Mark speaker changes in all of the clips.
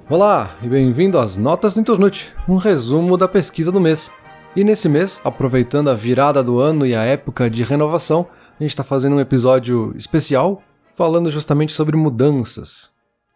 Speaker 1: Olá e bem-vindo às Notas do Inturnute, um resumo da pesquisa do mês. E nesse mês, aproveitando a virada do ano e a época de renovação, a gente está fazendo um episódio especial falando justamente sobre mudanças.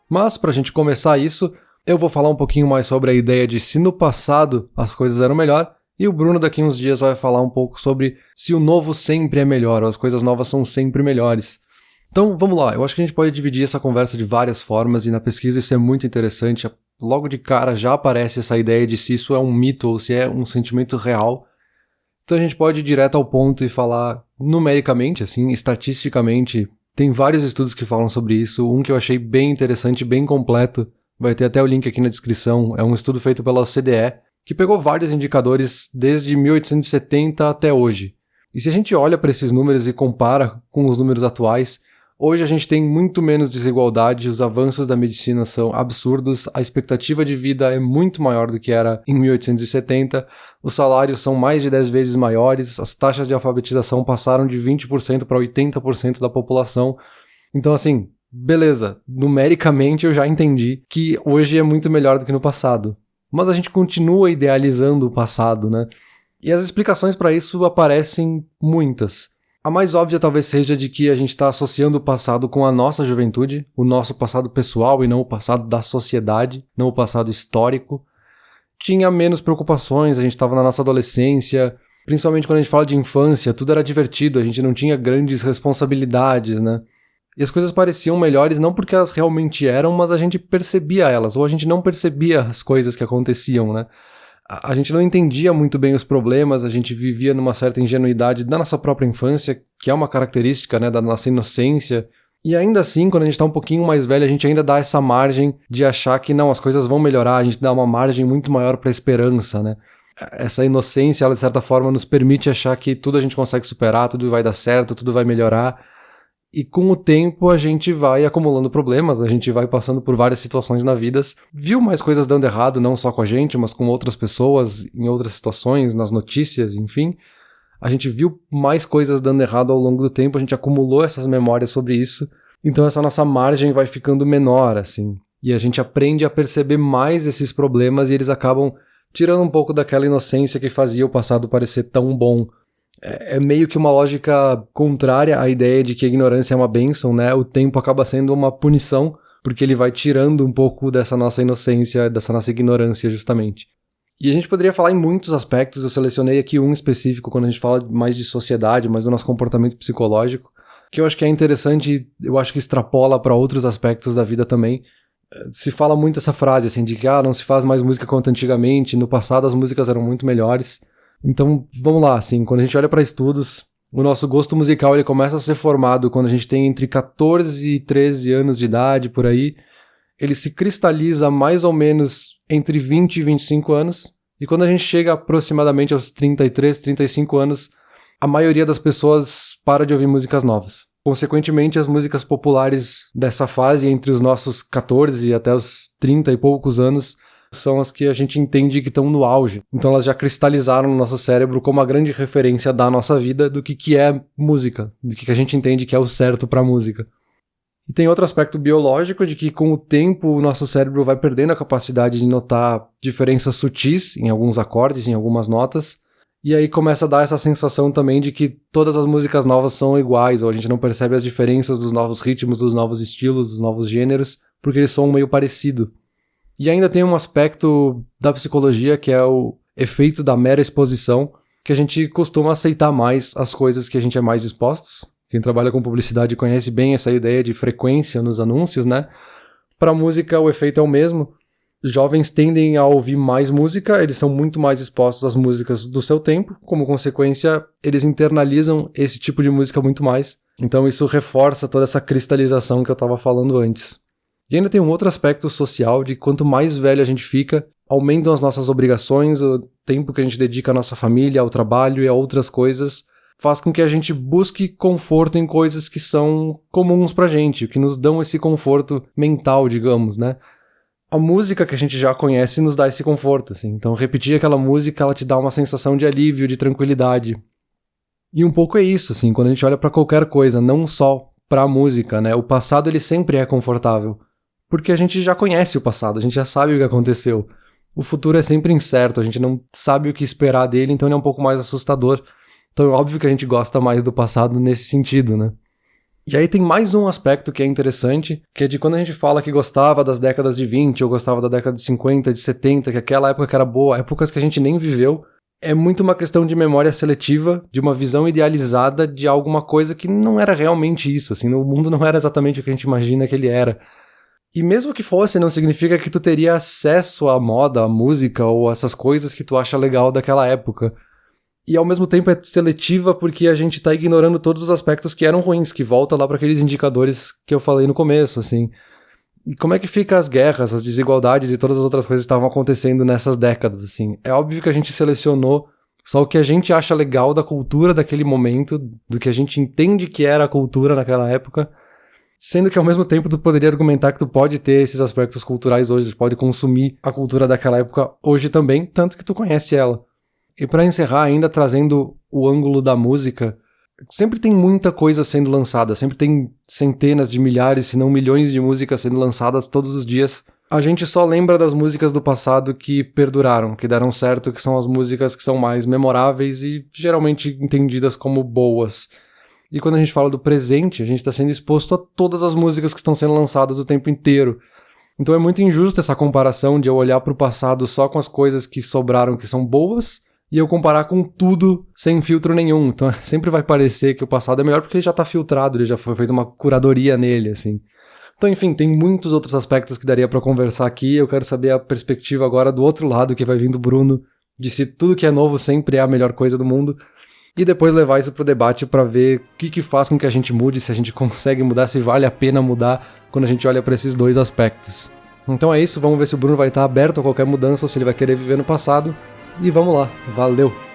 Speaker 1: Mas para a gente começar isso, eu vou falar um pouquinho mais sobre a ideia de se no passado as coisas eram melhor, e o Bruno daqui uns dias vai falar um pouco sobre se o novo sempre é melhor, ou as coisas novas são sempre melhores. Então, vamos lá, eu acho que a gente pode dividir essa conversa de várias formas e na pesquisa isso é muito interessante. Logo de cara já aparece essa ideia de se isso é um mito ou se é um sentimento real. Então a gente pode ir direto ao ponto e falar numericamente, assim, estatisticamente. Tem vários estudos que falam sobre isso, um que eu achei bem interessante, bem completo. Vai ter até o link aqui na descrição, é um estudo feito pela OCDE, que pegou vários indicadores desde 1870 até hoje. E se a gente olha para esses números e compara com os números atuais, hoje a gente tem muito menos desigualdade, os avanços da medicina são absurdos, a expectativa de vida é muito maior do que era em 1870, os salários são mais de 10 vezes maiores, as taxas de alfabetização passaram de 20% para 80% da população. Então assim, beleza, numericamente eu já entendi que hoje é muito melhor do que no passado. Mas a gente continua idealizando o passado, né? E as explicações para isso aparecem muitas. A mais óbvia talvez seja de que a gente está associando o passado com a nossa juventude, o nosso passado pessoal e não o passado da sociedade, não o passado histórico. Tinha menos preocupações, a gente estava na nossa adolescência, principalmente quando a gente fala de infância, tudo era divertido, a gente não tinha grandes responsabilidades, né? E as coisas pareciam melhores não porque elas realmente eram, mas a gente percebia elas, ou a gente não percebia as coisas que aconteciam, né? A gente não entendia muito bem os problemas, a gente vivia numa certa ingenuidade da nossa própria infância, que é uma característica, né, da nossa inocência. E ainda assim, quando a gente tá um pouquinho mais velho, a gente ainda dá essa margem de achar que não, as coisas vão melhorar, a gente dá uma margem muito maior pra esperança, né? Essa inocência, ela de certa forma nos permite achar que tudo a gente consegue superar, tudo vai dar certo, tudo vai melhorar. E com o tempo a gente vai acumulando problemas, a gente vai passando por várias situações na vida, viu mais coisas dando errado, não só com a gente, mas com outras pessoas, em outras situações, nas notícias, enfim. A gente viu mais coisas dando errado ao longo do tempo, a gente acumulou essas memórias sobre isso, então essa nossa margem vai ficando menor, assim. E a gente aprende a perceber mais esses problemas e eles acabam tirando um pouco daquela inocência que fazia o passado parecer tão bom. É meio que uma lógica contrária à ideia de que a ignorância é uma bênção, né? O tempo acaba sendo uma punição, porque ele vai tirando um pouco dessa nossa inocência, dessa nossa ignorância, justamente. E a gente poderia falar em muitos aspectos, eu selecionei aqui um específico quando a gente fala mais de sociedade, mais do nosso comportamento psicológico, que eu acho que é interessante e eu acho que extrapola para outros aspectos da vida também. Se fala muito essa frase, assim, de que não se faz mais música quanto antigamente, no passado as músicas eram muito melhores. Então, vamos lá, assim, quando a gente olha para estudos, o nosso gosto musical ele começa a ser formado quando a gente tem entre 14 e 13 anos de idade, por aí. Ele se cristaliza mais ou menos entre 20 e 25 anos. E quando a gente chega aproximadamente aos 33, 35 anos, a maioria das pessoas para de ouvir músicas novas. Consequentemente, as músicas populares dessa fase, entre os nossos 14 e até os 30 e poucos anos, são as que a gente entende que estão no auge. Então elas já cristalizaram no nosso cérebro como a grande referência da nossa vida do que é música, do que a gente entende que é o certo para música. E tem outro aspecto biológico de que com o tempo o nosso cérebro vai perdendo a capacidade de notar diferenças sutis em alguns acordes, em algumas notas, e aí começa a dar essa sensação também de que todas as músicas novas são iguais, ou a gente não percebe as diferenças dos novos ritmos, dos novos estilos, dos novos gêneros, porque eles são meio parecidos. E ainda tem um aspecto da psicologia que é o efeito da mera exposição, que a gente costuma aceitar mais as coisas que a gente é mais expostos. Quem trabalha com publicidade conhece bem essa ideia de frequência nos anúncios, né? Para música o efeito é o mesmo. Jovens tendem a ouvir mais música, eles são muito mais expostos às músicas do seu tempo, como consequência eles internalizam esse tipo de música muito mais. Então isso reforça toda essa cristalização que eu estava falando antes. E ainda tem um outro aspecto social de quanto mais velho a gente fica, aumentam as nossas obrigações, o tempo que a gente dedica à nossa família, ao trabalho e a outras coisas, faz com que a gente busque conforto em coisas que são comuns pra gente, que nos dão esse conforto mental, digamos, né? A música que a gente já conhece nos dá esse conforto, assim. Então repetir aquela música, ela te dá uma sensação de alívio, de tranquilidade. E um pouco é isso, assim, quando a gente olha pra qualquer coisa, não só pra música, né? O passado ele sempre é confortável. porque a gente já conhece o passado, a gente já sabe o que aconteceu. O futuro é sempre incerto, a gente não sabe o que esperar dele, então ele é um pouco mais assustador. Então é óbvio que a gente gosta mais do passado nesse sentido, né? E aí tem mais um aspecto que é interessante, que é de quando a gente fala que gostava das décadas de 20, ou gostava da década de 50, de 70, que aquela época que era boa, épocas que a gente nem viveu, é muito uma questão de memória seletiva, de uma visão idealizada de alguma coisa que não era realmente isso, assim, o mundo não era exatamente o que a gente imagina que ele era. E mesmo que fosse, não significa que tu teria acesso à moda, à música ou essas coisas que tu acha legal daquela época. E ao mesmo tempo é seletiva porque a gente tá ignorando todos os aspectos que eram ruins, que volta lá para aqueles indicadores que eu falei no começo, assim. E como é que fica as guerras, as desigualdades e todas as outras coisas que estavam acontecendo nessas décadas, assim. É óbvio que a gente selecionou só o que a gente acha legal da cultura daquele momento, do que a gente entende que era a cultura naquela época, sendo que ao mesmo tempo tu poderia argumentar que tu pode ter esses aspectos culturais hoje, tu pode consumir a cultura daquela época hoje também, tanto que tu conhece ela. E pra encerrar ainda trazendo o ângulo da música, sempre tem muita coisa sendo lançada, sempre tem centenas de milhares, se não milhões de músicas sendo lançadas todos os dias. A gente só lembra das músicas do passado que perduraram, que deram certo, que são as músicas que são mais memoráveis e geralmente entendidas como boas. E quando a gente fala do presente, a gente está sendo exposto a todas as músicas que estão sendo lançadas o tempo inteiro. Então é muito injusto essa comparação de eu olhar para o passado só com as coisas que sobraram que são boas e eu comparar com tudo sem filtro nenhum. Então sempre vai parecer que o passado é melhor porque ele já está filtrado, ele já foi feita uma curadoria nele, assim. Então, enfim, tem muitos outros aspectos que daria para conversar aqui. Eu quero saber a perspectiva agora do outro lado que vai vir do Bruno, de se tudo que é novo sempre é a melhor coisa do mundo. E depois levar isso pro debate para ver o que faz com que a gente mude, se a gente consegue mudar, se vale a pena mudar quando a gente olha para esses dois aspectos. Então é isso, vamos ver se o Bruno vai estar aberto a qualquer mudança ou se ele vai querer viver no passado. E vamos lá, valeu!